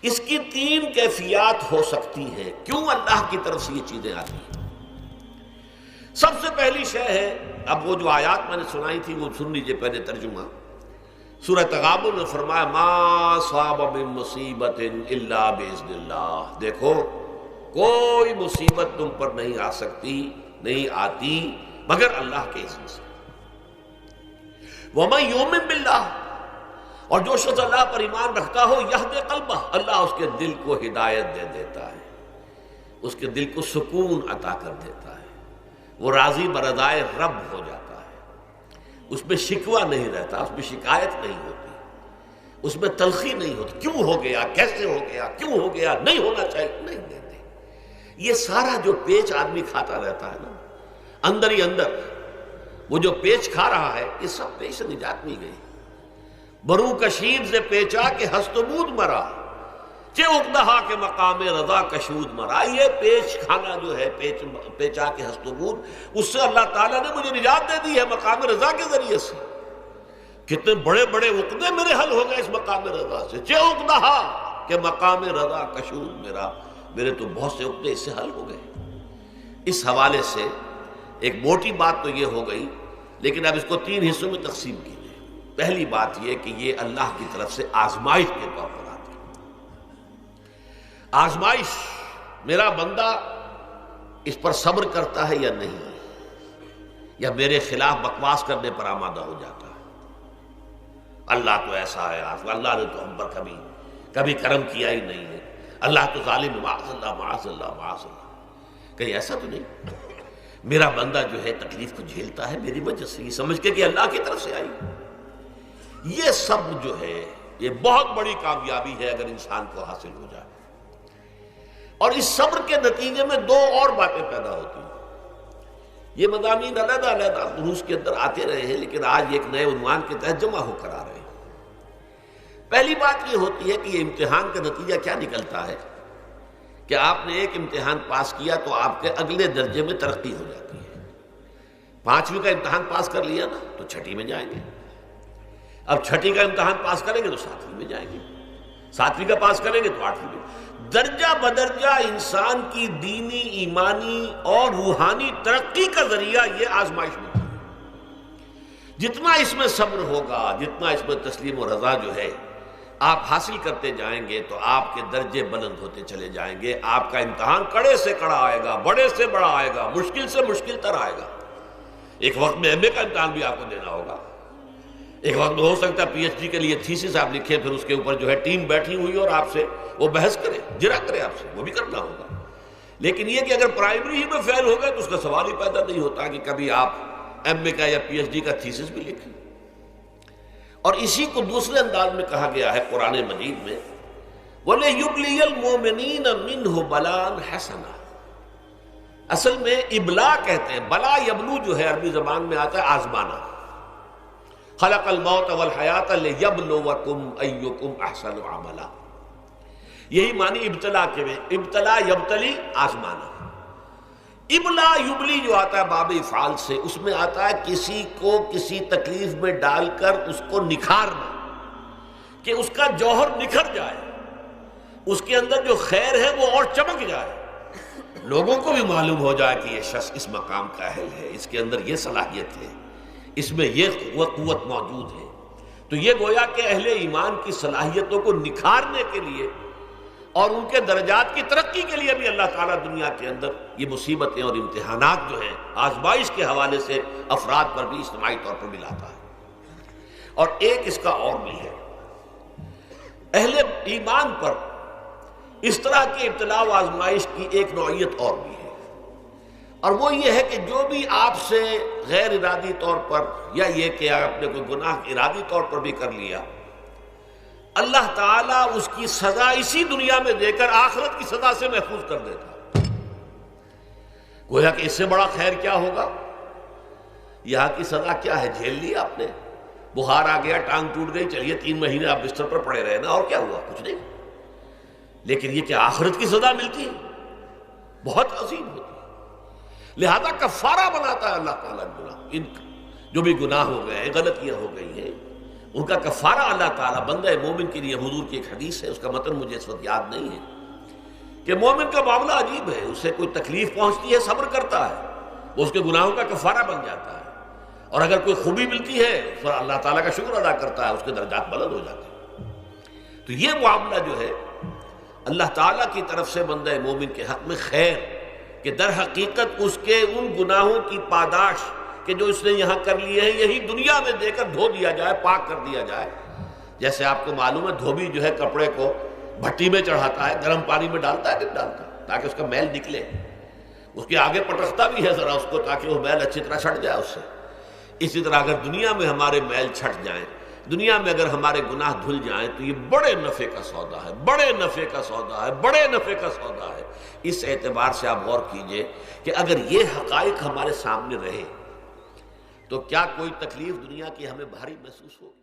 اس کی تین کیفیات ہو سکتی ہیں، کیوں اللہ کی طرف سے یہ چیزیں آتی ہیں۔ سب سے پہلی شے ہے، اب وہ جو آیات میں نے سنائی تھی وہ سن لیجیے پہلے ترجمہ۔ سورہ تغابن میں فرمایا ما صاب من مصیبت الا باذن اللہ، دیکھو کوئی مصیبت تم پر نہیں آ سکتی، نہیں آتی مگر اللہ کے اذن سے۔ ومن یؤمن باللہ، اور جو شخص اللہ پر ایمان رکھتا ہو یہدی قلبہ، اللہ اس کے دل کو ہدایت دے دیتا ہے، اس کے دل کو سکون عطا کر دیتا ہے، وہ راضی برضائے رب ہو جاتا ہے، اس میں شکوہ نہیں رہتا، اس میں شکایت نہیں ہوتی، اس میں تلخی نہیں ہوتی، کیوں ہو گیا، کیسے ہو گیا، کیوں ہو گیا، نہیں ہونا چاہیے، نہیں دیتے۔ یہ سارا جو پیچ آدمی کھاتا رہتا ہے نا اندر ہی اندر، وہ جو پیچ کھا رہا ہے، یہ سب پیچ سے نجات نہیں گئی۔ برو کشید سے پیچا کہ ہست و بود مرا، چے اقدہا کے مقام رضا کشود مرا۔ یہ پیچ کھانا جو ہے، پیچا کے ہست و بود، اس سے اللہ تعالیٰ نے مجھے نجات دے دی ہے مقام رضا کے ذریعے سے۔ کتنے بڑے بڑے عقدے میرے حل ہو گئے اس مقام رضا سے، چے اقدہا کہ مقام رضا کشود میرا، میرے تو بہت سے عقدے اس سے حل ہو گئے۔ اس حوالے سے ایک موٹی بات تو یہ ہو گئی، لیکن اب اس کو تین حصوں میں تقسیم کیجیے۔ پہلی بات یہ کہ یہ اللہ کی طرف سے آزمائش کے طور پر آتی ہے۔ آزمائش، میرا بندہ اس پر صبر کرتا ہے یا نہیں، یا میرے خلاف بکواس کرنے پر آمادہ ہو جاتا ہے۔ اللہ تو ایسا ہے، اللہ نے تو ہم پر کبھی کرم کیا ہی نہیں ہے، اللہ تو ظالم، معاذ اللہ معاذ اللہ معاذ اللہ۔ کہیں ایسا تو نہیں، میرا بندہ جو ہے تکلیف کو جھیلتا ہے میری وجہ سے، یہ سمجھ کے کہ اللہ کی طرف سے آئی۔ یہ سب جو ہے یہ بہت بڑی کامیابی ہے اگر انسان کو حاصل ہو جائے۔ اور اس صبر کے نتیجے میں دو اور باتیں پیدا ہوتی ہیں۔ یہ مضامین علیحدہ علیحدہ دروس کے اندر آتے رہے ہیں، لیکن آج ایک نئے عنوان کے تحت جمع ہو کر آ رہے ہیں۔ پہلی بات یہ ہوتی ہے کہ یہ امتحان کا نتیجہ کیا نکلتا ہے کہ آپ نے ایک امتحان پاس کیا تو آپ کے اگلے درجے میں ترقی ہو جاتی ہے۔ 5ویں کا امتحان پاس کر لیا نا تو 6ٹھی میں جائیں گے، اب 6ٹھی کا امتحان پاس کریں گے تو 7ویں میں جائیں گے، 7ویں کا پاس کریں گے تو 8ویں میں۔ درجہ بدرجہ انسان کی دینی، ایمانی اور روحانی ترقی کا ذریعہ یہ آزمائش ہوتی ہے۔ جتنا اس میں صبر ہوگا، جتنا اس میں تسلیم و رضا جو ہے آپ حاصل کرتے جائیں گے تو آپ کے درجے بلند ہوتے چلے جائیں گے۔ آپ کا امتحان کڑے سے کڑا آئے گا، بڑے سے بڑا آئے گا، مشکل سے مشکل تر آئے گا۔ ایک وقت میں ایم اے کا امتحان بھی آپ کو دینا ہوگا، ایک وقت میں ہو سکتا ہے پی ایچ ڈی کے لیے تھیسس آپ لکھیں، پھر اس کے اوپر جو ہے ٹیم بیٹھی ہوئی اور آپ سے وہ بحث کرے، جرا کرے آپ سے، وہ بھی کرنا ہوگا۔ لیکن یہ کہ اگر پرائمری ہی میں فیل ہو گئے تو اس کا سوال ہی پیدا نہیں ہوتا کہ کبھی آپ ایم اے کا یا پی ایچ ڈی کا تھیسس بھی لکھیں۔ اور اسی کو دوسرے انداز میں کہا گیا ہے قرآن مجید میں، وَلِيُبْلِيَ الْمُؤْمِنِينَ مِنْهُ بَلَاءً حَسَنًا۔ اصل میں ابلا کہتے ہیں، بلا یبلو جو ہے عربی زبان میں آتا ہے آزمانا۔ خلق الموت والحیات لیبلوکم ایکم احسن عملا، یہی معنی ابتلا کے میں، ابتلا یبتلی آزمانا۔ ابلا یبلی جو آتا ہے باب افعال سے، اس میں آتا ہے کسی کو کسی تکلیف میں ڈال کر اس کو نکھارنا، کہ اس کا جوہر نکھر جائے، اس کے اندر جو خیر ہے وہ اور چمک جائے، لوگوں کو بھی معلوم ہو جائے کہ یہ شخص اس مقام کا اہل ہے، اس کے اندر یہ صلاحیت ہے، اس میں یہ قوت موجود ہے۔ تو یہ گویا کہ اہل ایمان کی صلاحیتوں کو نکھارنے کے لیے اور ان کے درجات کی ترقی کے لیے بھی اللہ تعالیٰ دنیا کے اندر یہ مصیبتیں اور امتحانات جو ہیں آزمائش کے حوالے سے افراد پر بھی اجتماعی طور پر بھی لاتا ہے۔ اور ایک اس کا اور بھی ہے، اہل ایمان پر اس طرح کی ابتلاء و آزمائش کی ایک نوعیت اور بھی ہے، اور وہ یہ ہے کہ جو بھی آپ سے غیر ارادی طور پر، یا یہ کہ آپ نے کوئی گناہ ارادی طور پر بھی کر لیا، اللہ تعالیٰ اس کی سزا اسی دنیا میں دے کر آخرت کی سزا سے محفوظ کر دیتا۔ گویا کہ اس سے بڑا خیر کیا ہوگا؟ یہاں کی سزا کیا ہے؟ جھیل لی آپ نے، بخار آ گیا، ٹانگ ٹوٹ گئی، چلیے 3 مہینے آپ بستر پر پڑے رہے نا، اور کیا ہوا؟ کچھ نہیں۔ لیکن یہ کہ آخرت کی سزا ملتی ہے، بہت عظیم ہوتی ہے۔ لہذا کفارہ بناتا ہے اللہ تعالیٰ گناہ، ان جو بھی گناہ ہو گئے ہیں، غلطیاں ہو گئی ہیں، ان کا کفارہ اللہ تعالیٰ بندہ مومن کے لیے، حضور کی ایک حدیث ہے، اس کا متن مجھے اس وقت یاد نہیں ہے، کہ مومن کا معاملہ عجیب ہے، اسے کوئی تکلیف پہنچتی ہے صبر کرتا ہے، وہ اس کے گناہوں کا کفارہ بن جاتا ہے، اور اگر کوئی خوبی ملتی ہے تو اللہ تعالیٰ کا شکر ادا کرتا ہے، اس کے درجات بلند ہو جاتے ہیں۔ تو یہ معاملہ جو ہے اللہ تعالیٰ کی طرف سے بندہ مومن کے حق میں خیر، کہ در حقیقت اس کے ان گناہوں کی پاداش کہ جو اس نے یہاں کر لیے ہیں یہی دنیا میں دے کر دھو دیا جائے، پاک کر دیا جائے۔ جیسے آپ کو معلوم ہے دھوبی جو ہے کپڑے کو بھٹی میں چڑھاتا ہے، گرم پانی میں ڈالتا ہے کہ ڈالتا ہے تاکہ اس کا میل نکلے، اس کے آگے پٹکتا بھی ہے ذرا اس کو تاکہ وہ میل اچھی طرح چھٹ جائے اس سے۔ اسی طرح اگر دنیا میں ہمارے میل چھٹ جائیں، دنیا میں اگر ہمارے گناہ دھل جائیں تو یہ بڑے نفع کا سودا ہے، بڑے نفع کا سودا ہے، بڑے نفع کا سودا ہے۔ اس اعتبار سے آپ غور کیجئے کہ اگر یہ حقائق ہمارے سامنے رہے تو کیا کوئی تکلیف دنیا کی ہمیں بھاری محسوس ہوگی؟